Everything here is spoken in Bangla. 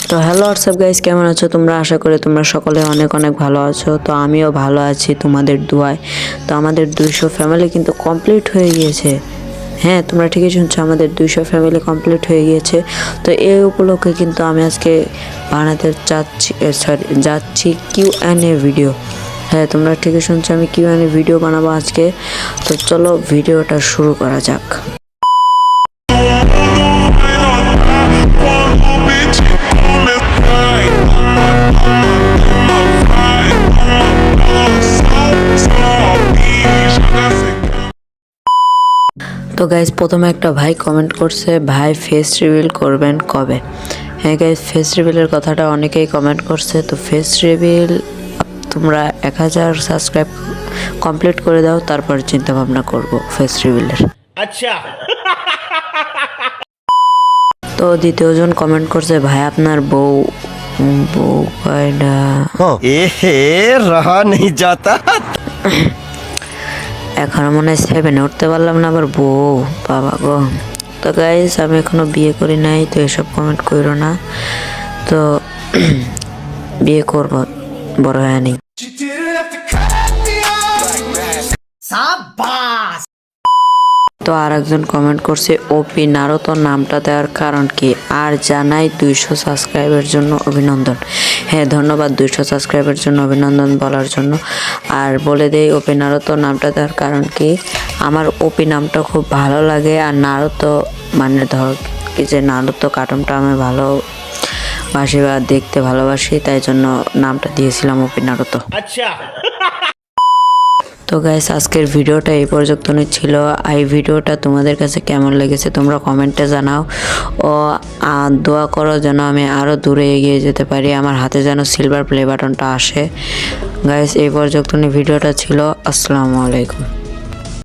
তো হ্যালো হোয়াটসঅ্যাপ গাইস, কেমন আছো তোমরা? আশা করি তোমরা সকলে অনেক অনেক ভালো আছো। তো আমিও ভালো আছি তোমাদের দোয়ায়। তো আমাদের 200 ফ্যামিলি কিন্তু কমপ্লিট হয়ে গিয়েছে। হ্যাঁ, তোমরা ঠিকই শুনছো, আমাদের 200 ফ্যামিলি কমপ্লিট হয়ে গিয়েছে। তো এই উপলক্ষে কিন্তু আমি আজকে বানাতে যাচ্ছি Q&A ভিডিও। হ্যাঁ, তোমরা ঠিকই শুনছো, আমি Q&A ভিডিও বানাবো আজকে। তো চলো ভিডিওটা শুরু করা যাক। তো গাইজ প্রথমে একটা ভাই কমেন্ট করছে, ভাই ফেস রিভিল করবেন কবে? হ্যাঁ গাইজ, ফেস রিভিলের কথাটা অনেকেই কমেন্ট করছে। তো ফেস রিভিল তোমরা 1000 সাবস্ক্রাইব কমপ্লিট করে দাও, তারপর চিন্তা ভাবনা করবো ফেস রিভিলের। আচ্ছা। তো দ্বিতীয়জন কমেন্ট করছে, ভাই আপনার বউ কয়টা? रहा नहीं जाता। এখন মনে হয় 7 উঠতে পারলাম না, আবার বউ, বাবা গো। তো গাইস আমি এখনো বিয়ে করি নাই, তো এসব কমেন্ট করো না। তো বিয়ে করব, বড় হয়ে নেই। তো আর একজন কমেন্ট করছে, ওপি নারুতো নামটা দেওয়ার কারণ কি? আর জানাই 200 সাবস্ক্রাইবের জন্য অভিনন্দন। হ্যাঁ ধন্যবাদ 200 সাবস্ক্রাইবের জন্য অভিনন্দন বলার জন্য। আর বলে দেই ওপি নারুতো নামটা দেওয়ার কারণ কি, আমার ওপি নামটা খুব ভালো লাগে। আর নারুতো মানে ধর কি যে নারুতো কার্টুনটা আমি ভালোবাসি বা দেখতে ভালোবাসি, তাই জন্য নামটা দিয়েছিলাম ওপি নারুতো। আচ্ছা। তো গাইস আজকের ভিডিওটা এই পর্যন্তই ছিল। এই ভিডিওটা তোমাদের কাছে কেমন লেগেছে তোমরা কমেন্টে জানাও, ও দোয়া করো যেন আমি আরও দূরে এগিয়ে যেতে পারি, আমার হাতে যেন সিলভার প্লে বাটনটা আসে। গাইস এই পর্যন্তই ভিডিওটা ছিল। আসসালামু আলাইকুম।